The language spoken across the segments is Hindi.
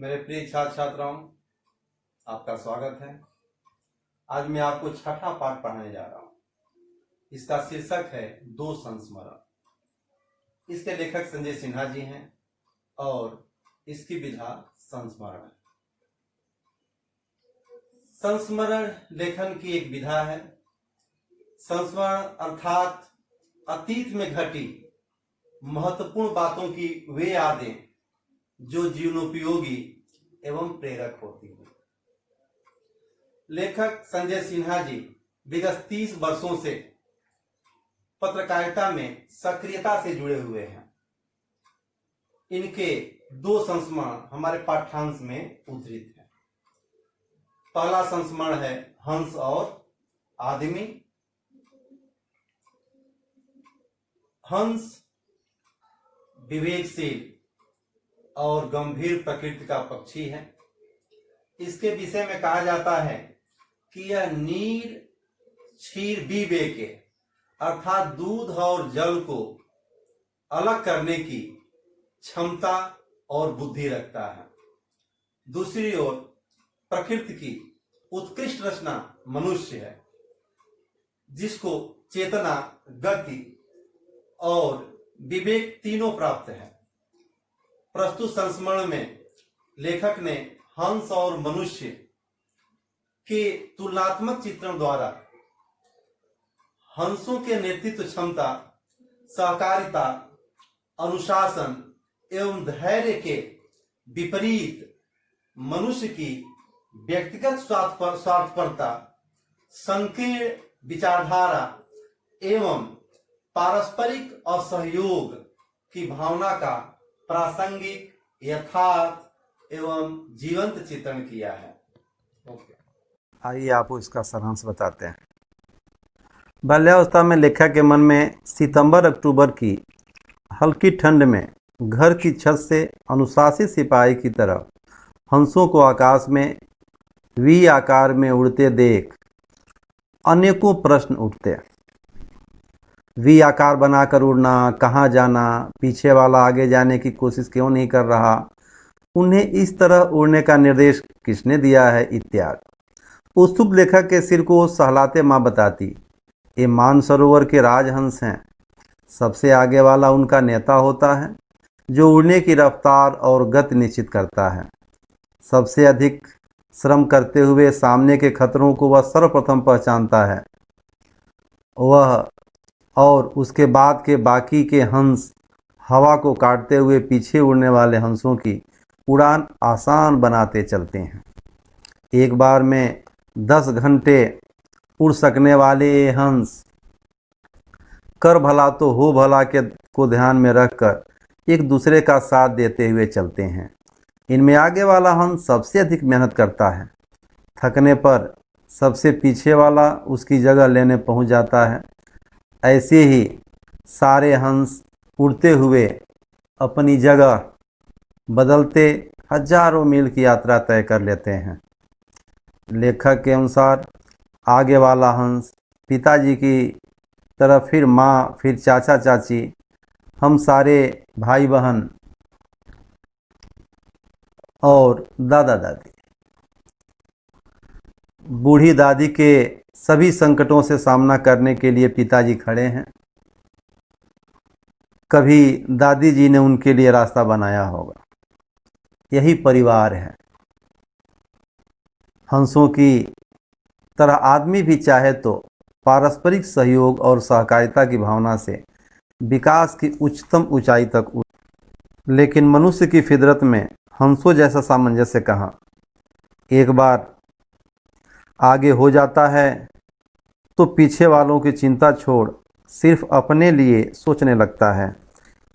मेरे प्रिय छात्र छात्राओं, आपका स्वागत है। आज मैं आपको छठा पाठ पढ़ाने जा रहा हूं। इसका शीर्षक है दो संस्मरण। इसके लेखक संजय सिन्हा जी हैं और इसकी विधा संस्मरण है। संस्मरण लेखन की एक विधा है। संस्मरण अर्थात अतीत में घटी महत्वपूर्ण बातों की वे यादें जो जीवनोपयोगी एवं प्रेरक होती हैं। लेखक संजय सिन्हा जी विगत 30 वर्षों से पत्रकारिता में सक्रियता से जुड़े हुए हैं। इनके दो संस्मरण हमारे पाठ्यांश में उद्धृत हैं। पहला संस्मरण है हंस और आदमी। हंस विवेकशील और गंभीर प्रकृति का पक्षी है। इसके विषय में कहा जाता है कि यह नीर क्षीर विवेके अर्थात दूध और जल को अलग करने की क्षमता और बुद्धि रखता है। दूसरी ओर प्रकृति की उत्कृष्ट रचना मनुष्य है, जिसको चेतना, गति और विवेक तीनों प्राप्त है। प्रस्तुत संस्मरण में लेखक ने हंस और मनुष्य के तुलनात्मक चित्रण द्वारा हंसों के नेतृत्व क्षमता, सहकारिता, अनुशासन एवं धैर्य के विपरीत मनुष्य की व्यक्तिगत स्वार्थपरता, संकीर्ण विचारधारा एवं पारस्परिक असहयोग की भावना का प्रासंगिक, यथार्थ एवं जीवंत चित्रण किया है। आइए आपको इसका सारांश बताते हैं। बाल्यावस्था में लेखक के मन में सितंबर-अक्टूबर की हल्की ठंड में घर की छत से अनुशासित सिपाही की तरह हंसों को आकाश में वी आकार में उड़ते देख अनेकों प्रश्न उठते। वी आकार बनाकर उड़ना, कहाँ जाना, पीछे वाला आगे जाने की कोशिश क्यों नहीं कर रहा, उन्हें इस तरह उड़ने का निर्देश किसने दिया है, इत्यादि। उत्सुक लेखक के सिर को सहलाते माँ बताती, ये मानसरोवर के राजहंस हैं। सबसे आगे वाला उनका नेता होता है, जो उड़ने की रफ्तार और गति निश्चित करता है। सबसे अधिक श्रम करते हुए सामने के खतरों को वह सर्वप्रथम पहचानता है। वह और उसके बाद के बाकी के हंस हवा को काटते हुए पीछे उड़ने वाले हंसों की उड़ान आसान बनाते चलते हैं। एक बार में 10 घंटे उड़ सकने वाले ये हंस कर भला तो हो भला के को ध्यान में रखकर एक दूसरे का साथ देते हुए चलते हैं। इनमें आगे वाला हंस सबसे अधिक मेहनत करता है। थकने पर सबसे पीछे वाला उसकी जगह लेने पहुंच जाता है। ऐसे ही सारे हंस उड़ते हुए अपनी जगह बदलते हजारों मील की यात्रा तय कर लेते हैं। लेखक के अनुसार आगे वाला हंस पिताजी की तरफ, फिर माँ, फिर चाचा चाची, हम सारे भाई बहन और दादा दादी। बूढ़ी दादी के सभी संकटों से सामना करने के लिए पिताजी खड़े हैं। कभी दादी जी ने उनके लिए रास्ता बनाया होगा। यही परिवार है। हंसों की तरह आदमी भी चाहे तो पारस्परिक सहयोग और सहकारिता की भावना से विकास की उच्चतम ऊंचाई तक लेकिन मनुष्य की फितरत में हंसों जैसा सामंजस्य कहाँ। एक बार आगे हो जाता है तो पीछे वालों की चिंता छोड़ सिर्फ अपने लिए सोचने लगता है।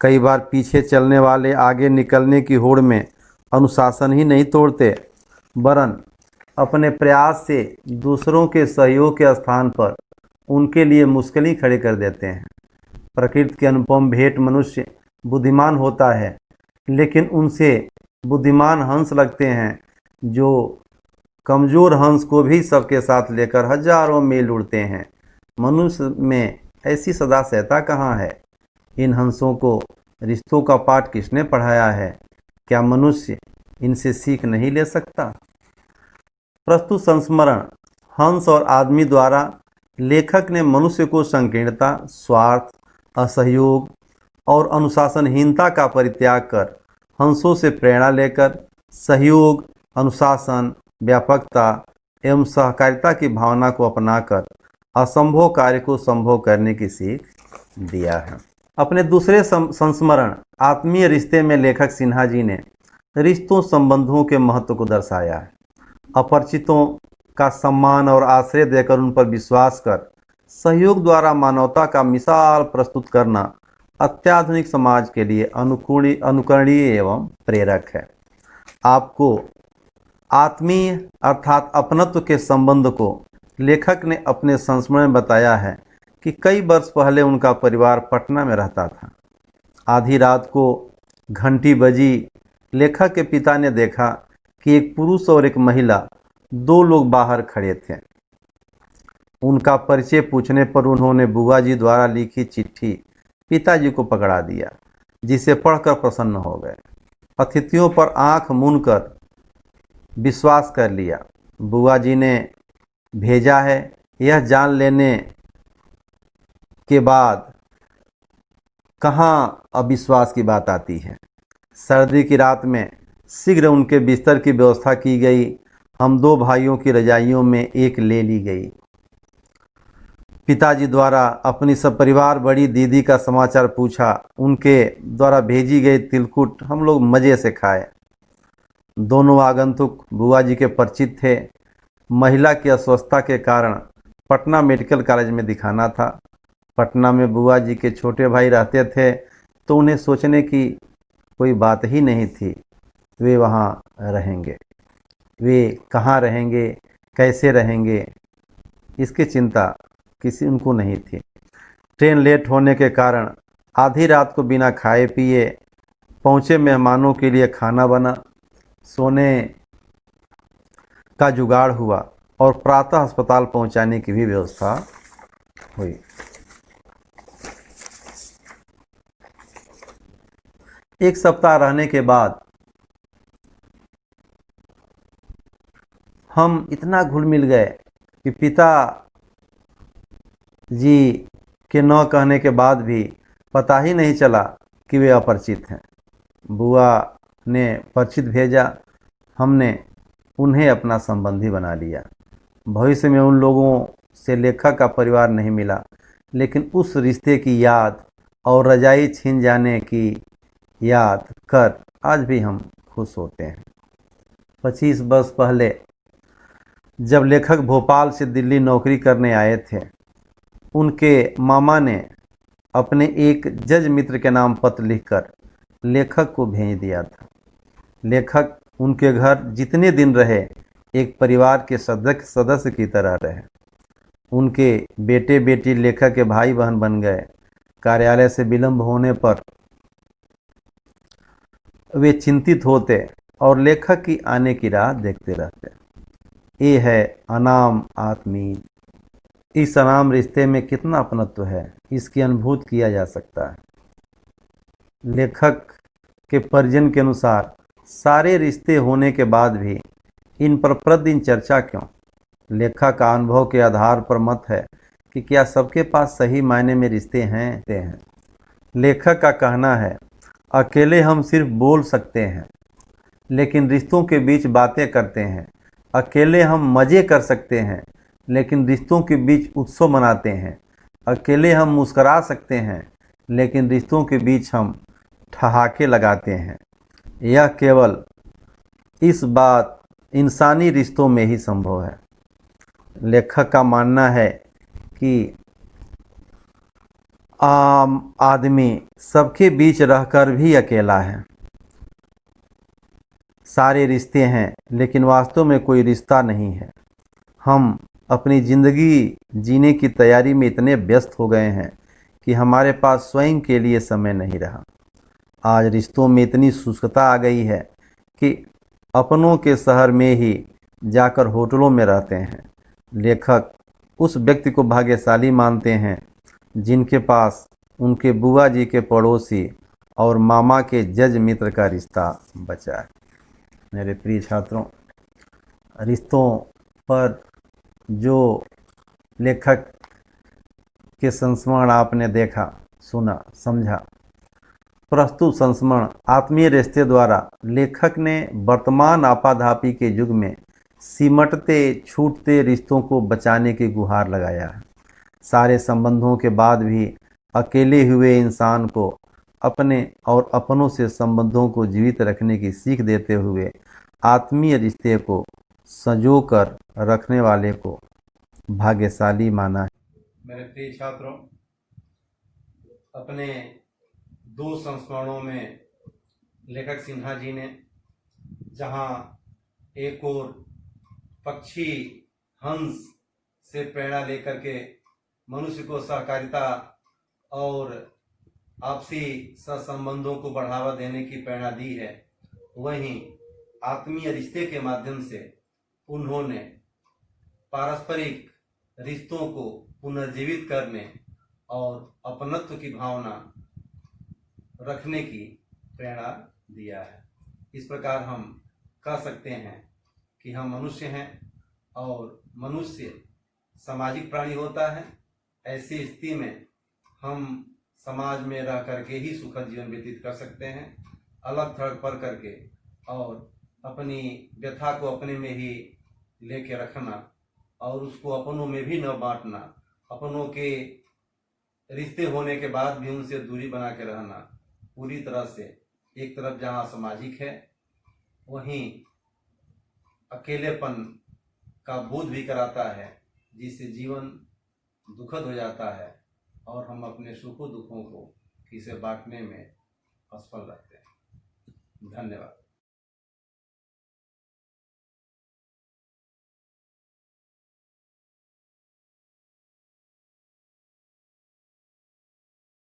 कई बार पीछे चलने वाले आगे निकलने की होड़ में अनुशासन ही नहीं तोड़ते, वरन अपने प्रयास से दूसरों के सहयोग के स्थान पर उनके लिए मुश्किलें खड़ी कर देते हैं। प्रकृति के अनुपम भेंट मनुष्य बुद्धिमान होता है, लेकिन उनसे बुद्धिमान हंस लगते हैं, जो कमज़ोर हंस को भी सबके साथ लेकर हजारों मील उड़ते हैं। मनुष्य में ऐसी सदा सहता कहाँ है? इन हंसों को रिश्तों का पाठ किसने पढ़ाया है? क्या मनुष्य इनसे सीख नहीं ले सकता? प्रस्तुत संस्मरण हंस और आदमी द्वारा लेखक ने मनुष्य को संकीर्णता, स्वार्थ, असहयोग और अनुशासनहीनता का परित्याग कर हंसों से प्रेरणा लेकर सहयोग, अनुशासन, व्यापकता एवं सहकारिता की भावना को अपनाकर असंभव कार्य को संभव करने की सीख दिया है। अपने दूसरे संस्मरण आत्मीय रिश्ते में लेखक सिन्हा जी ने रिश्तों संबंधों के महत्व को दर्शाया है। अपरिचितों का सम्मान और आश्रय देकर उन पर विश्वास कर सहयोग द्वारा मानवता का मिसाल प्रस्तुत करना अत्याधुनिक समाज के लिए अनुकरणीय एवं प्रेरक है। आपको आत्मीय अर्थात अपनत्व के संबंध को लेखक ने अपने संस्मरण में बताया है कि कई वर्ष पहले उनका परिवार पटना में रहता था। आधी रात को घंटी बजी। लेखक के पिता ने देखा कि एक पुरुष और एक महिला, दो लोग बाहर खड़े थे। उनका परिचय पूछने पर उन्होंने बुआ जी द्वारा लिखी चिट्ठी पिताजी को पकड़ा दिया, जिसे पढ़कर प्रसन्न हो गए। अतिथियों पर आंख मूंदकर विश्वास कर लिया। बुआ जी ने भेजा है, यह जान लेने के बाद कहाँ अविश्वास की बात आती है। सर्दी की रात में शीघ्र उनके बिस्तर की व्यवस्था की गई। हम दो भाइयों की रजाइयों में एक ले ली गई। पिताजी द्वारा अपनी सपरिवार बड़ी दीदी का समाचार पूछा। उनके द्वारा भेजी गई तिलकुट हम लोग मज़े से खाए। दोनों आगंतुक बुआ जी के परिचित थे। महिला की अस्वस्थता के कारण पटना मेडिकल कॉलेज में दिखाना था। पटना में बुआ जी के छोटे भाई रहते थे, तो उन्हें सोचने की कोई बात ही नहीं थी वे वहाँ रहेंगे। वे कहाँ रहेंगे, कैसे रहेंगे, इसकी चिंता किसी उनको नहीं थी। ट्रेन लेट होने के कारण आधी रात को बिना खाए पिए पहुँचे मेहमानों के लिए खाना बना, सोने का जुगाड़ हुआ और प्रातः अस्पताल पहुँचाने की भी व्यवस्था हुई। एक सप्ताह रहने के बाद हम इतना घुल मिल गए कि पिता जी के न कहने के बाद भी पता ही नहीं चला कि वे अपरिचित हैं। बुआ ने परिचित भेजा, हमने उन्हें अपना संबंधी बना लिया। भविष्य में उन लोगों से लेखक का परिवार नहीं मिला, लेकिन उस रिश्ते की याद और रजाई छीन जाने की याद कर आज भी हम खुश होते हैं। 25 वर्ष पहले जब लेखक भोपाल से दिल्ली नौकरी करने आए थे, उनके मामा ने अपने एक जज मित्र के नाम पत्र लिखकर लेखक को भेज दिया था। लेखक उनके घर जितने दिन रहे एक परिवार के सदस्य की तरह रहे। उनके बेटे बेटी लेखक के भाई बहन बन गए। कार्यालय से विलंब होने पर वे चिंतित होते और लेखक की आने की राह देखते रहते। ये है अनाम आत्मीय। इस अनाम रिश्ते में कितना अपनत्व है, इसकी अनुभूति किया जा सकता है। लेखक के परिजन के अनुसार सारे रिश्ते होने के बाद भी इन पर प्रतिदिन चर्चा क्यों? लेखक का अनुभव के आधार पर मत है कि क्या सबके पास सही मायने में रिश्ते हैं। लेखक का कहना है, अकेले हम सिर्फ बोल सकते हैं, लेकिन रिश्तों के बीच बातें करते हैं। अकेले हम मज़े कर सकते हैं, लेकिन रिश्तों के बीच उत्सव मनाते हैं। अकेले हम मुस्करा सकते हैं, लेकिन रिश्तों के बीच हम ठहाके लगाते हैं। यह केवल इस बात इंसानी रिश्तों में ही संभव है। लेखक का मानना है कि आम आदमी सबके बीच रहकर भी अकेला है। सारे रिश्ते हैं, लेकिन वास्तव में कोई रिश्ता नहीं है। हम अपनी ज़िंदगी जीने की तैयारी में इतने व्यस्त हो गए हैं कि हमारे पास स्वयं के लिए समय नहीं रहा। आज रिश्तों में इतनी शुष्कता आ गई है कि अपनों के शहर में ही जाकर होटलों में रहते हैं। लेखक उस व्यक्ति को भाग्यशाली मानते हैं जिनके पास उनके बुआ जी के पड़ोसी और मामा के जज मित्र का रिश्ता बचा है। मेरे प्रिय छात्रों, रिश्तों पर जो लेखक के संस्मरण आपने देखा, सुना, समझा, प्रस्तुत संस्मरण आत्मीय रिश्ते द्वारा लेखक ने वर्तमान आपाधापी के युग में सिमटते छूटते रिश्तों को बचाने की गुहार लगाया है। सारे संबंधों के बाद भी अकेले हुए इंसान को अपने और अपनों से संबंधों को जीवित रखने की सीख देते हुए आत्मीय रिश्ते को संजोकर रखने वाले को भाग्यशाली माना है। मेरे प्रिय छात्रों, अपने 2 संस्मरणों में लेखक सिन्हा जी ने जहाँ एक और पक्षी हंस से प्रेरणा लेकर के मनुष्य को सहकारिता और आपसी सहसंबंधों को बढ़ावा देने की प्रेरणा दी है, वहीं आत्मीय रिश्ते के माध्यम से उन्होंने पारस्परिक रिश्तों को पुनर्जीवित करने और अपनत्व की भावना रखने की प्रेरणा दिया है। इस प्रकार हम कह सकते हैं कि हम मनुष्य हैं और मनुष्य सामाजिक प्राणी होता है। ऐसी स्थिति में हम समाज में रह करके ही सुखद जीवन व्यतीत कर सकते हैं। अलग थलग पर करके और अपनी व्यथा को अपने में ही लेके रखना और उसको अपनों में भी न बांटना, अपनों के रिश्ते होने के बाद भी उनसे दूरी बना के रहना, पूरी तरह से एक तरफ जहाँ सामाजिक है, वहीं अकेलेपन का बोध भी कराता है, जिससे जीवन दुखद हो जाता है और हम अपने सुखों दुखों को किसे बांटने में असफल रहते हैं। धन्यवाद।